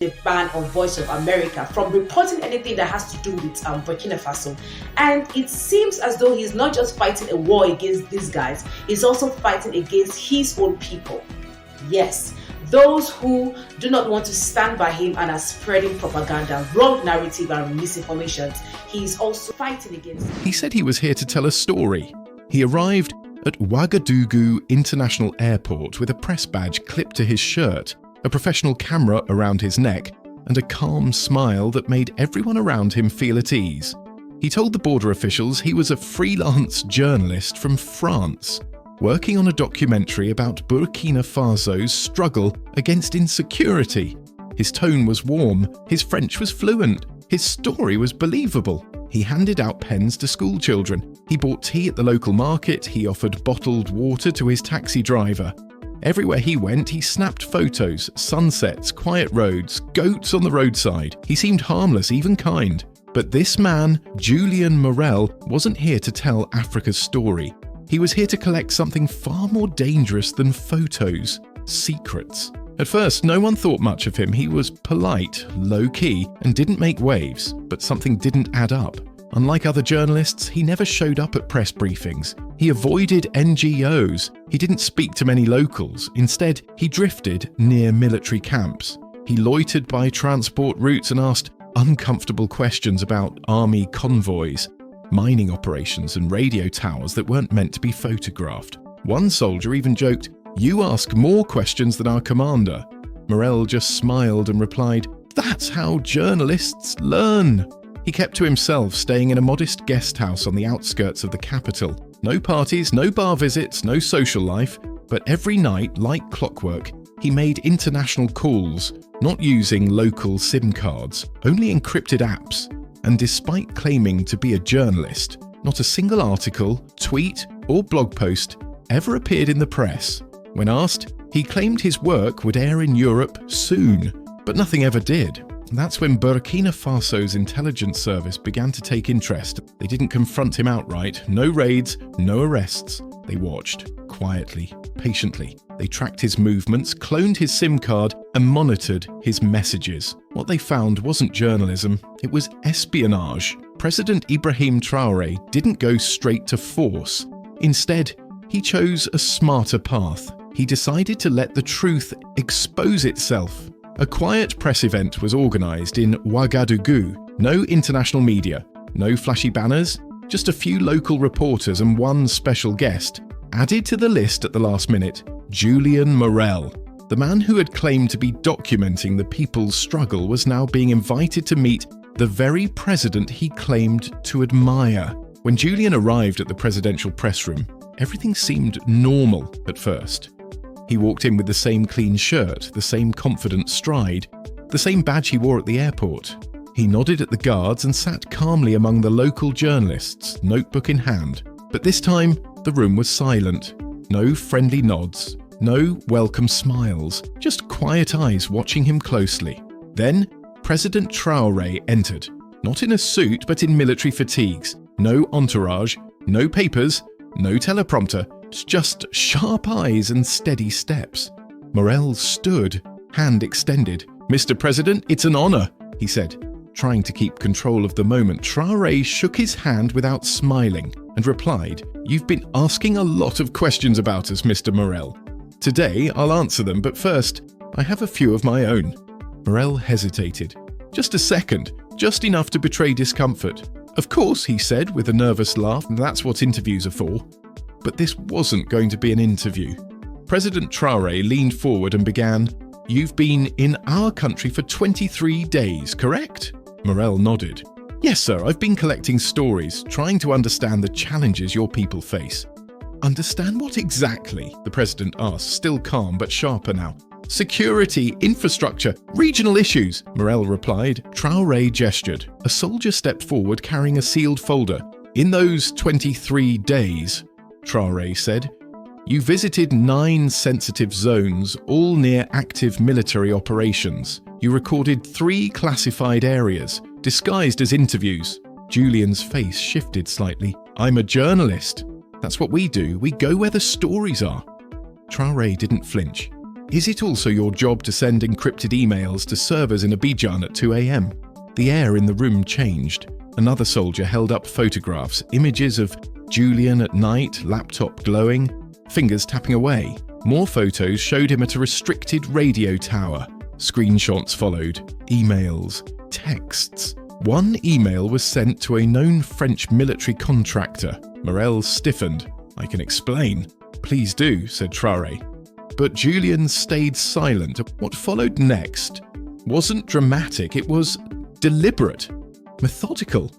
the ban on Voice of America from reporting anything that has to do with Burkina Faso. And it seems as though he's not just fighting a war against these guys, he's also fighting against his own people. Yes, those who do not want to stand by him and are spreading propaganda, wrong narrative and misinformation, he's also fighting against them. He said he was here to tell a story. He arrived at Ouagadougou International Airport with a press badge clipped to his shirt, a professional camera around his neck, and a calm smile that made everyone around him feel at ease. He told the border officials he was a freelance journalist from France, working on a documentary about Burkina Faso's struggle against insecurity. His tone was warm, his French was fluent, his story was believable. He handed out pens to school children, he bought tea at the local market, he offered bottled water to his taxi driver. Everywhere he went, he snapped photos, sunsets, quiet roads, goats on the roadside. He seemed harmless, even kind. But this man, Julian Morel, wasn't here to tell Africa's story. He was here to collect something far more dangerous than photos: secrets. At first, no one thought much of him. He was polite, low-key, and didn't make waves, but something didn't add up. Unlike other journalists, he never showed up at press briefings. He avoided NGOs. He didn't speak to many locals. Instead, he drifted near military camps. He loitered by transport routes and asked uncomfortable questions about army convoys, mining operations, and radio towers that weren't meant to be photographed. One soldier even joked, "You ask more questions than our commander." Morel just smiled and replied, "That's how journalists learn." He kept to himself, staying in a modest guest house on the outskirts of the capital. No parties, no bar visits, no social life, but every night, like clockwork, he made international calls, not using local SIM cards, only encrypted apps. And despite claiming to be a journalist, not a single article, tweet, or blog post ever appeared in the press. When asked, he claimed his work would air in Europe soon, but nothing ever did. That's when Burkina Faso's intelligence service began to take interest. They didn't confront him outright. No raids, no arrests. They watched, quietly, patiently. They tracked his movements, cloned his SIM card, and monitored his messages. What they found wasn't journalism, it was espionage. President Ibrahim Traoré didn't go straight to force. Instead, he chose a smarter path. He decided to let the truth expose itself. A quiet press event was organised in Ouagadougou. No international media, no flashy banners, just a few local reporters and one special guest. Added to the list at the last minute, Julian Morel. The man who had claimed to be documenting the people's struggle was now being invited to meet the very president he claimed to admire. When Julian arrived at the presidential press room, everything seemed normal at first. He walked in with the same clean shirt, the same confident stride, the same badge he wore at the airport. He nodded at the guards and sat calmly among the local journalists, notebook in hand. But this time, the room was silent. No friendly nods, no welcome smiles, just quiet eyes watching him closely. Then, President Traoré entered, not in a suit but in military fatigues. No entourage, no papers, no teleprompter, just sharp eyes and steady steps. Morel stood, hand extended. "Mr. President, it's an honor," he said. Trying to keep control of the moment, Traoré shook his hand without smiling and replied, "You've been asking a lot of questions about us, Mr. Morel. Today, I'll answer them, but first, I have a few of my own." Morel hesitated. Just a second, just enough to betray discomfort. "Of course," he said with a nervous laugh, "that's what interviews are for." But this wasn't going to be an interview. President Traoré leaned forward and began, "You've been in our country for 23 days, correct?" Morel nodded. "Yes, sir, I've been collecting stories, trying to understand the challenges your people face." "Understand what exactly?" the president asked, still calm but sharper now. "Security, infrastructure, regional issues," Morel replied. Traoré gestured. A soldier stepped forward carrying a sealed folder. "In those 23 days," Traoré said, "you visited 9 sensitive zones, all near active military operations. You recorded 3 classified areas, disguised as interviews." Julian's face shifted slightly. "I'm a journalist. That's what we do. We go where the stories are." Traoré didn't flinch. Is it also your job to send encrypted emails to servers in Abidjan at 2 a.m? The air in the room changed. Another soldier held up photographs, images of Julian at night, laptop glowing, fingers tapping away. More photos showed him at a restricted radio tower. Screenshots followed, emails, texts. One email was sent to a known French military contractor. Morel stiffened. "I can explain." "Please do," said Traoré. But Julian stayed silent. What followed next wasn't dramatic, it was deliberate, methodical.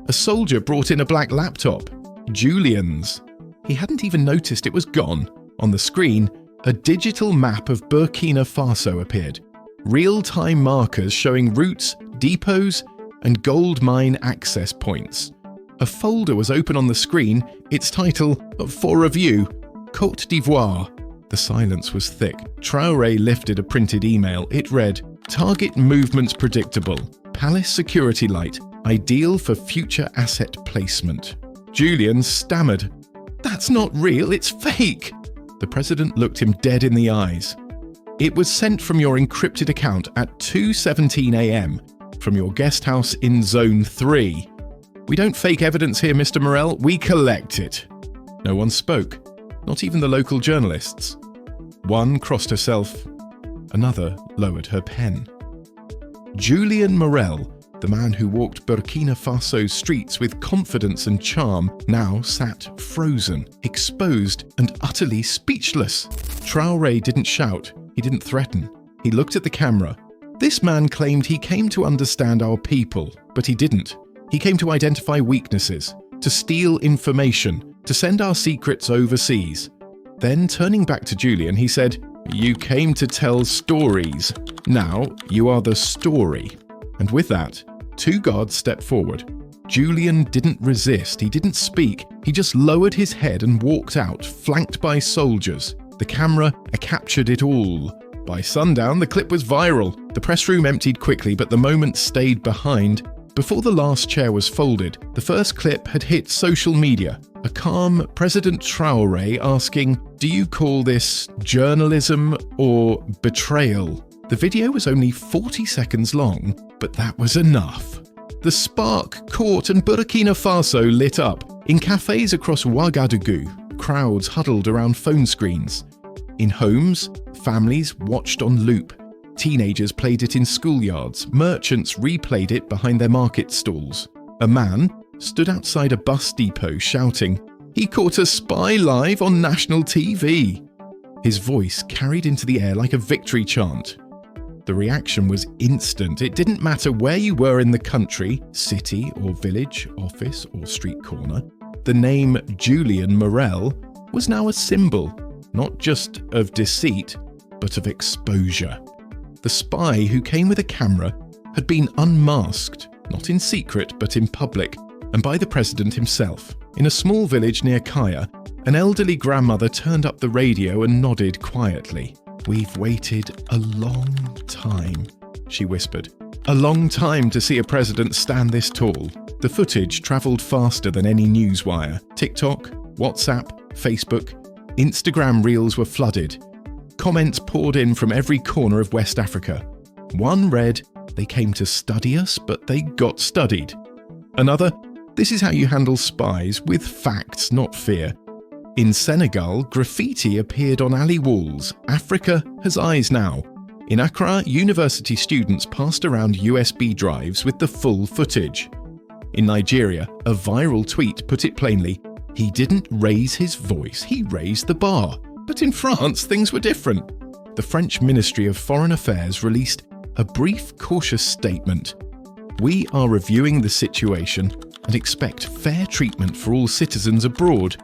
A soldier brought in a black laptop. Julian's. He hadn't even noticed it was gone. On the screen, a digital map of Burkina Faso appeared. Real-time markers showing routes, depots, and gold mine access points. A folder was open on the screen, its title, "For Review, Côte d'Ivoire." The silence was thick. Traoré lifted a printed email. It read, "Target movements predictable. Palace security light, ideal for future asset placement." Julian stammered, "That's not real, it's fake." The president looked him dead in the eyes. "It was sent from your encrypted account at 2:17 a.m. from your guest house in Zone 3. We don't fake evidence here, Mr. Morel, we collect it." No one spoke, not even the local journalists. One crossed herself, another lowered her pen. Julian Morel, the man who walked Burkina Faso's streets with confidence and charm, now sat frozen, exposed and utterly speechless. Traoré didn't shout, he didn't threaten. He looked at the camera. This man claimed he came to understand our people, but he didn't. He came to identify weaknesses, to steal information, to send our secrets overseas. Then, turning back to Julian, he said, "You came to tell stories. Now you are the story." And with that, two guards stepped forward. Julian didn't resist, he didn't speak, he just lowered his head and walked out, flanked by soldiers. The camera captured it all. By sundown, the clip was viral. The press room emptied quickly, but the moment stayed behind. Before the last chair was folded, the first clip had hit social media. A calm President Traoré asking, "Do you call this journalism or betrayal?" The video was only 40 seconds long, but that was enough. The spark caught and Burkina Faso lit up. In cafes across Ouagadougou, crowds huddled around phone screens. In homes, families watched on loop. Teenagers played it in schoolyards. Merchants replayed it behind their market stalls. A man stood outside a bus depot shouting, "He caught a spy live on national TV." His voice carried into the air like a victory chant. The reaction was instant. It didn't matter where you were in the country, city or village, office or street corner. The name Julian Morel was now a symbol, not just of deceit, but of exposure. The spy who came with a camera had been unmasked, not in secret but in public, and by the president himself. In a small village near Kaya, an elderly grandmother turned up the radio and nodded quietly. "We've waited a long time," she whispered. "A long time to see a president stand this tall." The footage travelled faster than any newswire. TikTok, WhatsApp, Facebook, Instagram reels were flooded. Comments poured in from every corner of West Africa. One read, "They came to study us, but they got studied." Another, "This is how you handle spies, with facts, not fear." In Senegal, graffiti appeared on alley walls. "Africa has eyes now." In Accra, university students passed around USB drives with the full footage. In Nigeria, a viral tweet put it plainly, "He didn't raise his voice, he raised the bar." But in France, things were different. The French Ministry of Foreign Affairs released a brief, cautious statement. "We are reviewing the situation and expect fair treatment for all citizens abroad."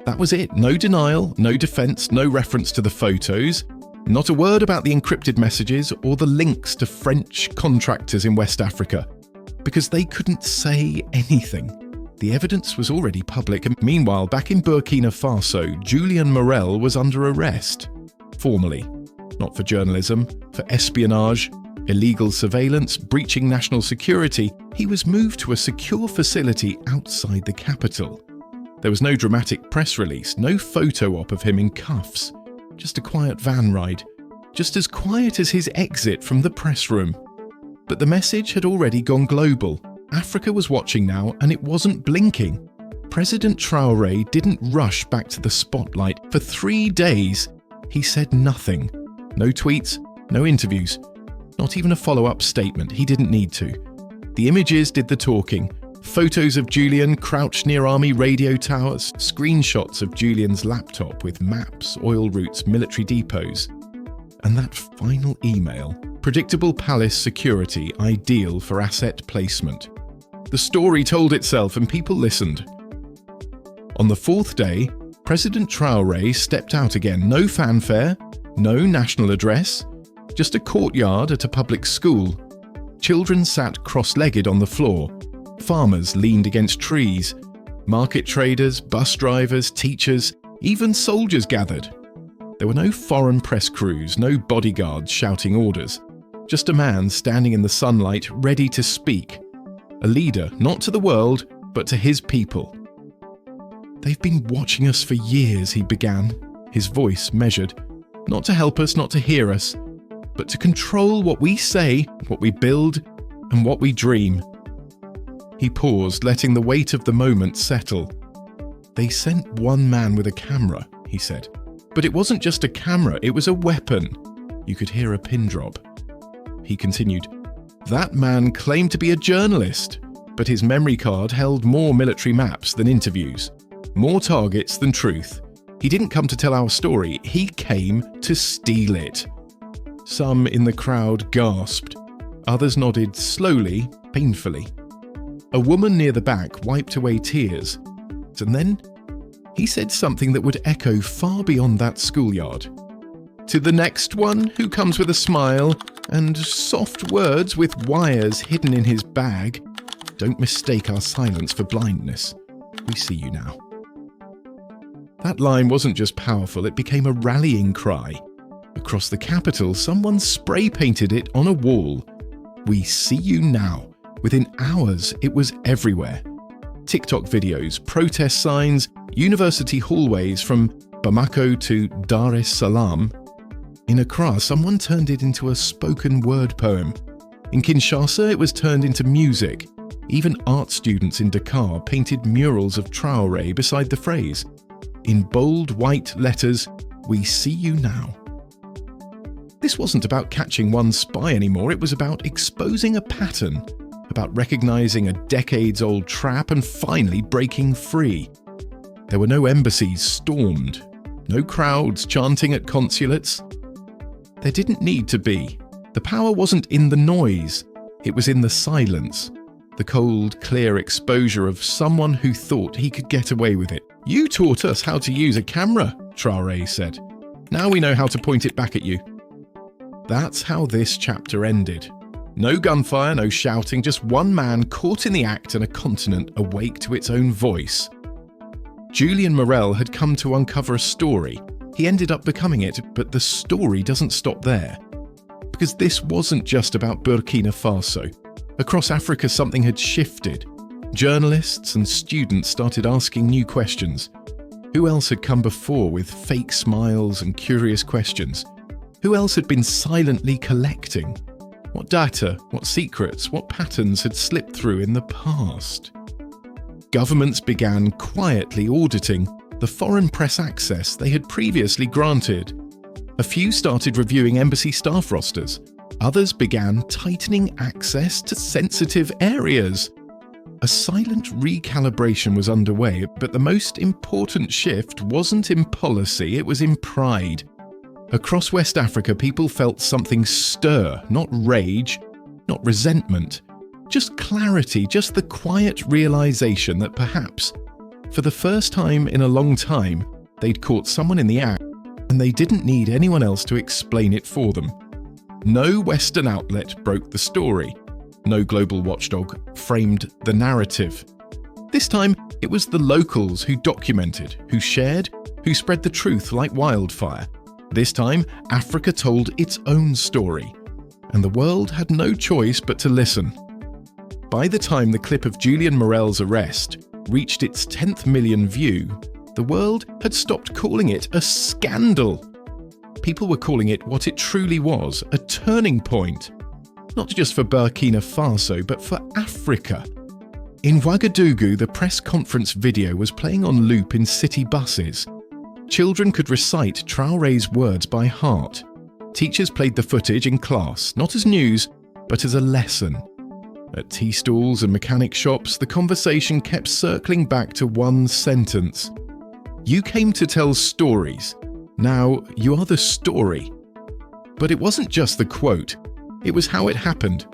That was it. No denial, no defense, no reference to the photos, not a word about the encrypted messages or the links to French contractors in West Africa, because they couldn't say anything. The evidence was already public, and meanwhile, back in Burkina Faso, Julian Morel was under arrest. Formally. Not for journalism, for espionage, illegal surveillance, breaching national security. He was moved to a secure facility outside the capital. There was no dramatic press release, no photo op of him in cuffs. Just a quiet van ride. just as quiet as his exit from the press room. But the message had already gone global. Africa was watching now, and it wasn't blinking. President Traoré didn't rush back to the spotlight. For 3 days, he said nothing. No tweets, no interviews, not even a follow-up statement. He didn't need to. The images did the talking. Photos of Julian crouched near army radio towers, screenshots of Julian's laptop with maps, oil routes, military depots. And that final email, predictable palace security, ideal for asset placement. The story told itself and people listened. On the 4th day, President Traoré stepped out again. No fanfare, no national address, just a courtyard at a public school. Children sat cross-legged on the floor. Farmers leaned against trees. Market traders, bus drivers, teachers, even soldiers gathered. There were no foreign press crews, no bodyguards shouting orders. Just a man standing in the sunlight, ready to speak. A leader, not to the world, but to his people. "They've been watching us for years," he began, his voice measured. "Not to help us, not to hear us, but to control what we say, what we build, and what we dream." He paused, letting the weight of the moment settle. "They sent one man with a camera," he said. "But it wasn't just a camera, it was a weapon." You could hear a pin drop. He continued, "That man claimed to be a journalist, but his memory card held more military maps than interviews, more targets than truth. He didn't come to tell our story, he came to steal it." Some in the crowd gasped. Others nodded slowly, painfully. A woman near the back wiped away tears. And then he said something that would echo far beyond that schoolyard. "To the next one who comes with a smile and soft words with wires hidden in his bag, don't mistake our silence for blindness. We see you now." That line wasn't just powerful, it became a rallying cry. Across the capital, someone spray-painted it on a wall. "We see you now." Within hours, it was everywhere. TikTok videos, protest signs, university hallways from Bamako to Dar es Salaam. In Accra, someone turned it into a spoken word poem. In Kinshasa, it was turned into music. Even art students in Dakar painted murals of Traoré beside the phrase. In bold white letters, "We see you now." This wasn't about catching one spy anymore, it was about exposing a pattern, about recognizing a decades-old trap and finally breaking free. There were no embassies stormed, no crowds chanting at consulates. There didn't need to be. The power wasn't in the noise, it was in the silence. The cold, clear exposure of someone who thought he could get away with it. "You taught us how to use a camera," Traoré said. "Now we know how to point it back at you." That's how this chapter ended. No gunfire, no shouting, just one man caught in the act and a continent awake to its own voice. Julian Morel had come to uncover a story. He ended up becoming it, but the story doesn't stop there. Because this wasn't just about Burkina Faso. Across Africa, something had shifted. Journalists and students started asking new questions. Who else had come before with fake smiles and curious questions? Who else had been silently collecting? What data, what secrets, what patterns had slipped through in the past? Governments began quietly auditing the foreign press access they had previously granted. A few started reviewing embassy staff rosters. Others began tightening access to sensitive areas. A silent recalibration was underway, but the most important shift wasn't in policy, it was in pride. Across West Africa, people felt something stir, not rage, not resentment, just clarity, just the quiet realization that perhaps, for the first time in a long time, they'd caught someone in the act and they didn't need anyone else to explain it for them. No Western outlet broke the story. No global watchdog framed the narrative. This time, it was the locals who documented, who shared, who spread the truth like wildfire. This time, Africa told its own story, and the world had no choice but to listen. By the time the clip of Julian Morel's arrest reached its 10th million view, the world had stopped calling it a scandal. people were calling it what it truly was, a turning point. Not just for Burkina Faso, but for Africa. In Ouagadougou, the press conference video was playing on loop in city buses. Children could recite Traoré's words by heart. Teachers played the footage in class, not as news, but as a lesson. At tea stalls and mechanic shops, the conversation kept circling back to one sentence. You came to tell stories. Now you are the story. But it wasn't just the quote. It was how it happened.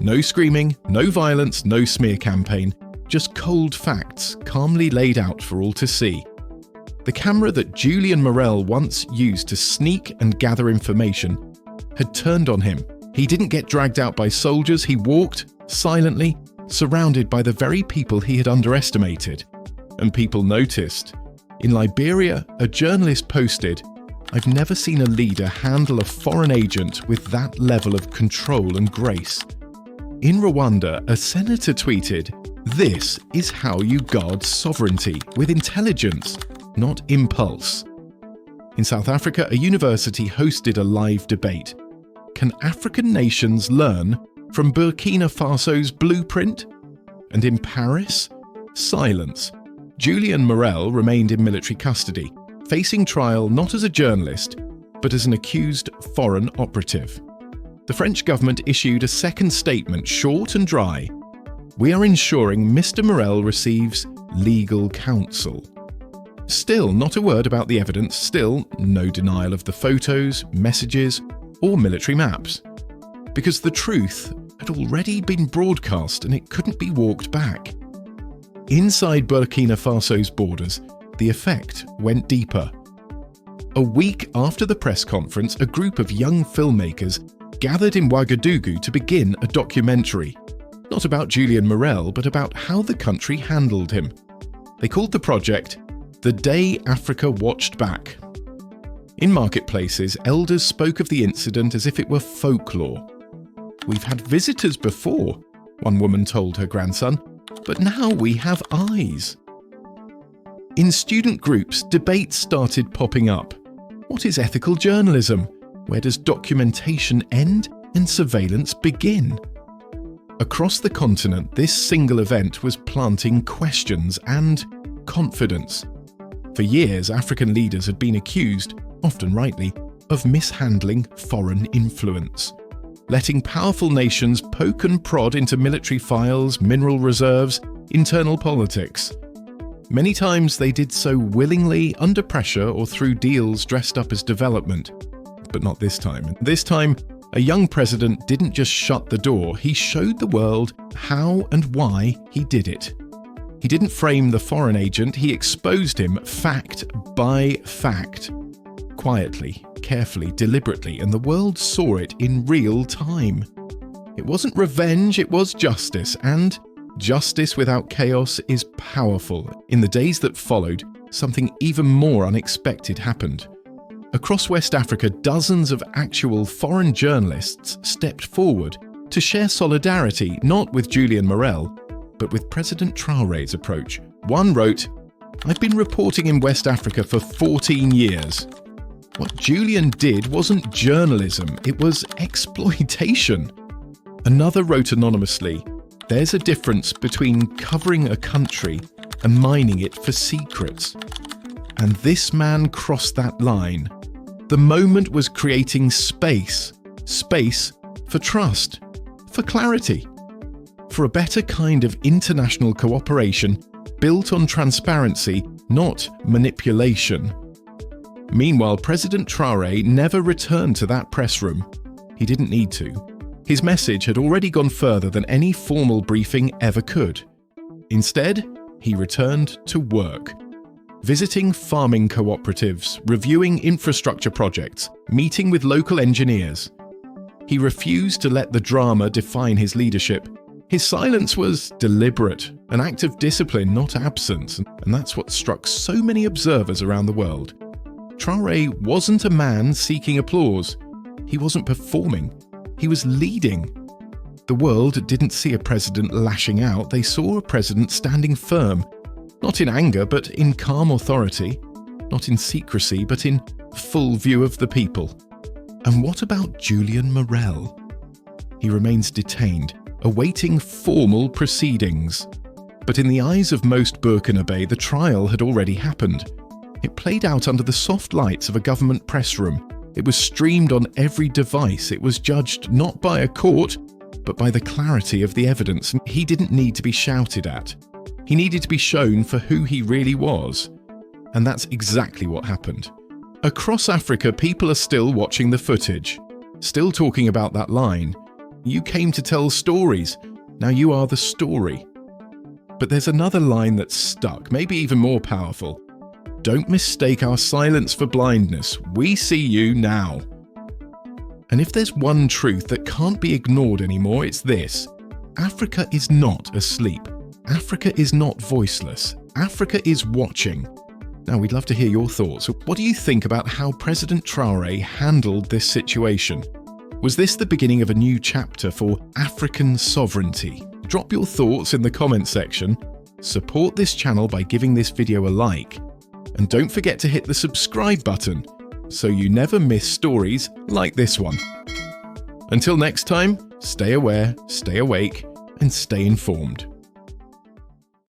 No screaming, no violence, no smear campaign, just cold facts calmly laid out for all to see. The camera that Julian Morel once used to sneak and gather information had turned on him. He didn't get dragged out by soldiers, he walked, silently, surrounded by the very people he had underestimated. And people noticed. In Liberia, a journalist posted, "I've never seen a leader handle a foreign agent with that level of control and grace." In Rwanda, a senator tweeted, "This is how you guard sovereignty, with intelligence, not impulse." In South Africa, a university hosted a live debate. Can African nations learn from Burkina Faso's blueprint? And in Paris, silence. Julian Morel remained in military custody, facing trial not as a journalist, but as an accused foreign operative. The French government issued a second statement, short and dry. "We are ensuring Mr. Morel receives legal counsel." Still not a word about the evidence, still no denial of the photos, messages, or military maps. Because the truth had already been broadcast and it couldn't be walked back. Inside Burkina Faso's borders, the effect went deeper. A week after the press conference, a group of young filmmakers gathered in Ouagadougou to begin a documentary. Not about Julian Morel, but about how the country handled him. They called the project "The Day Africa Watched Back." In marketplaces, elders spoke of the incident as if it were folklore. "We've had visitors before," one woman told her grandson, "but now we have eyes." In student groups, debates started popping up. What is ethical journalism? Where does documentation end and surveillance begin? Across the continent, this single event was planting questions and confidence. For years, African leaders had been accused, often rightly, of mishandling foreign influence, letting powerful nations poke and prod into military files, mineral reserves, internal politics. Many times they did so willingly, under pressure, or through deals dressed up as development. But not this time. This time, a young president didn't just shut the door, he showed the world how and why he did it. He didn't frame the foreign agent, he exposed him fact by fact. Quietly, carefully, deliberately, and the world saw it in real time. It wasn't revenge, it was justice, and justice without chaos is powerful. In the days that followed, something even more unexpected happened. Across West Africa, dozens of actual foreign journalists stepped forward to share solidarity, not with Julian Morel, but with President Traoré's approach. One wrote, "I've been reporting in West Africa for 14 years. What Julian did wasn't journalism, it was exploitation." Another wrote anonymously, "There's a difference between covering a country and mining it for secrets." And this man crossed that line. The moment was creating space for trust, for clarity, for a better kind of international cooperation built on transparency, not manipulation. Meanwhile, President Traoré never returned to that press room. He didn't need to. His message had already gone further than any formal briefing ever could. Instead, he returned to work, visiting farming cooperatives, reviewing infrastructure projects, meeting with local engineers. He refused to let the drama define his leadership. His silence was deliberate, an act of discipline, not absence, and that's what struck so many observers around the world. Traoré wasn't a man seeking applause. He wasn't performing. He was leading. The world didn't see a president lashing out. They saw a president standing firm, not in anger, but in calm authority. not in secrecy, but in full view of the people. And what about Julian Morel? He remains detained, awaiting formal proceedings. But in the eyes of most Burkinabe, the trial had already happened. It played out under the soft lights of a government press room. It was streamed on every device. It was judged not by a court, but by the clarity of the evidence. He didn't need to be shouted at. He needed to be shown for who he really was. And that's exactly what happened. Across Africa, people are still watching the footage, still talking about that line. You came to tell stories. Now you are the story. But there's another line that's stuck, maybe even more powerful. Don't mistake our silence for blindness. We see you now. And if there's one truth that can't be ignored anymore, it's this. Africa is not asleep. Africa is not voiceless. Africa is watching. Now, we'd love to hear your thoughts. What do you think about how President Traoré handled this situation? Was this the beginning of a new chapter for African sovereignty? Drop your thoughts in the comment section. Support this channel by giving this video a like. And don't forget to hit the subscribe button so you never miss stories like this one. Until next time, stay aware, stay awake, and stay informed.